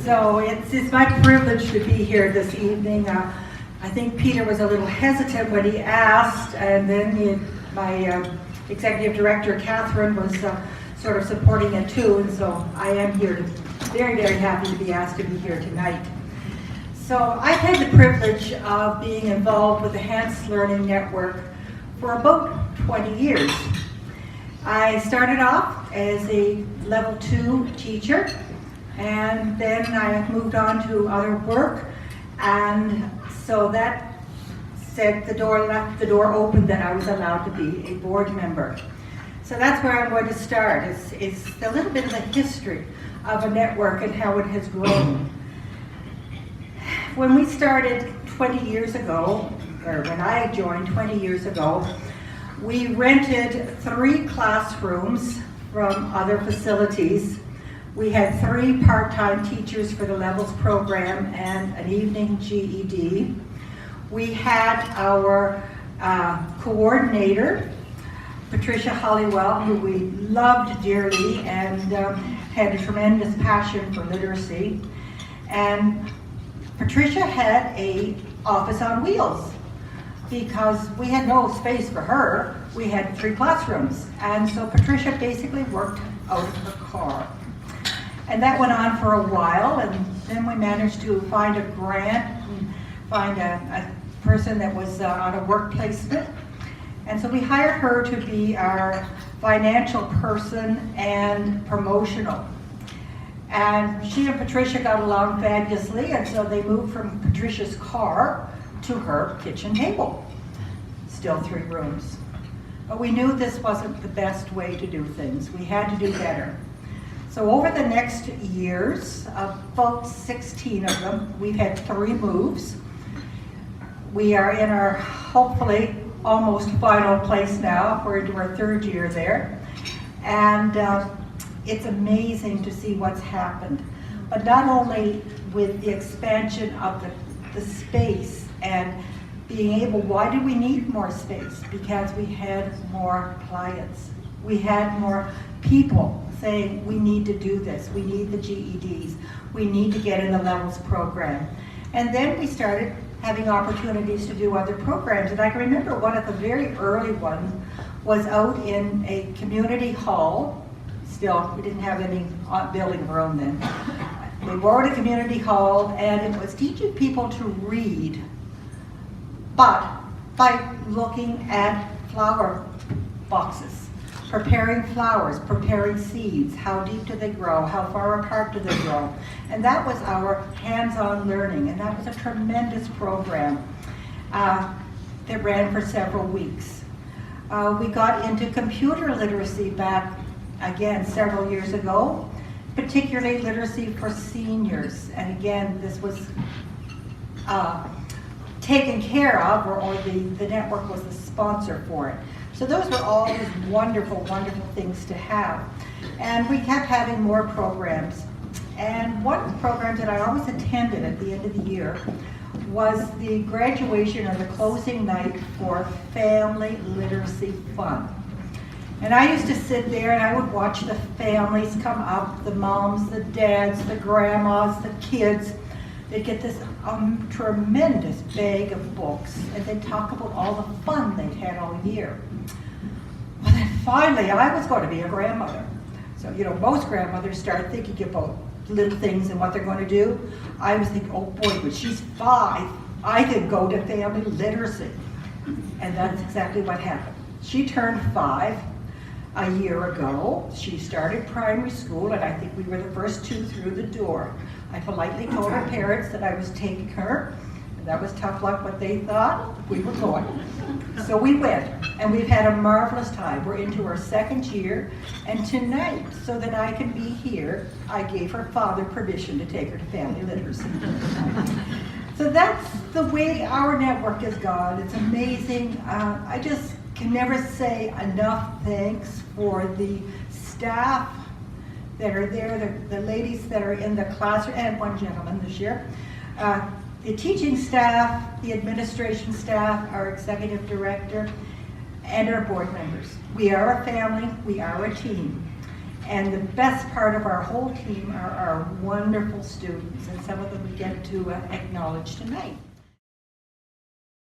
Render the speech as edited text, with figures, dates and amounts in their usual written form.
So it's my privilege to be here this evening. I think Peter was a little hesitant when he asked, and then my executive director, Catherine, was sort of supporting it too, and so I am here, very, very happy to be asked to be here tonight. So I've had the privilege of being involved with the Hants Learning Network for about 20 years. I started off as a level 2 teacher, and then I moved on to other work, and so that left the door open that I was allowed to be a board member. So that's where I'm going to start. It's a little bit of a history of a network and how it has grown. When we started 20 years ago, or when I joined 20 years ago, we rented 3 classrooms from other facilities. We had 3 part-time teachers for the levels program and an evening GED. We had our coordinator, Patricia Hollywell, who we loved dearly and had a tremendous passion for literacy. And Patricia had an office on wheels because we had no space for her. We had 3 classrooms. And so Patricia basically worked out of her car. And that went on for a while, and then we managed to find a grant and find a person that was on a work placement. And so we hired her to be our financial person and promotional. And she and Patricia got along fabulously, and so they moved from Patricia's car to her kitchen table. Still 3 rooms. But we knew this wasn't the best way to do things. We had to do better. So over the next years, about 16 of them, we've had 3 moves. We are in our, hopefully, almost final place now. We're into our 3rd year there. And it's amazing to see what's happened. But not only with the expansion of the space and being able, why do we need more space? Because we had more clients. We had more people saying, we need to do this, we need the GEDs, we need to get in the levels program. And then we started having opportunities to do other programs. And I can remember one of the very early ones was out in a community hall. Still, we didn't have any building of our own then. We were in a community hall, and it was teaching people to read, but by looking at flower boxes. Preparing flowers, preparing seeds, how deep do they grow, how far apart do they grow. And that was our hands-on learning, and that was a tremendous program that ran for several weeks. We got into computer literacy back, again, several years ago, particularly literacy for seniors. And again, this was taken care of, or the network was the sponsor for it. So those were all these wonderful, wonderful things to have. And we kept having more programs. And one of the programs that I always attended at the end of the year was the graduation or the closing night for Family Literacy Fun. And I used to sit there and I would watch the families come up, the moms, the dads, the grandmas, the kids. They'd get this tremendous bag of books, and they'd talk about all the fun they'd had all year. Well, then finally, I was going to be a grandmother. So, most grandmothers start thinking about little things and what they're going to do. I was thinking, oh boy, when she's 5, I can go to family literacy. And that's exactly what happened. She turned 5 a year ago. She started primary school, and I think we were the first 2 through the door. I politely told her parents that I was taking her. That was tough luck, but they thought we were going. So we went, and we've had a marvelous time. We're into our 2nd year, and tonight, so that I can be here, I gave her father permission to take her to family literacy. So that's the way our network has gone. It's amazing. I just can never say enough thanks for the staff that are there, the ladies that are in the classroom, and one gentleman this year. The teaching staff, the administration staff, our executive director, and our board members. We are a family, we are a team. And the best part of our whole team are our wonderful students, and some of them we get to acknowledge tonight.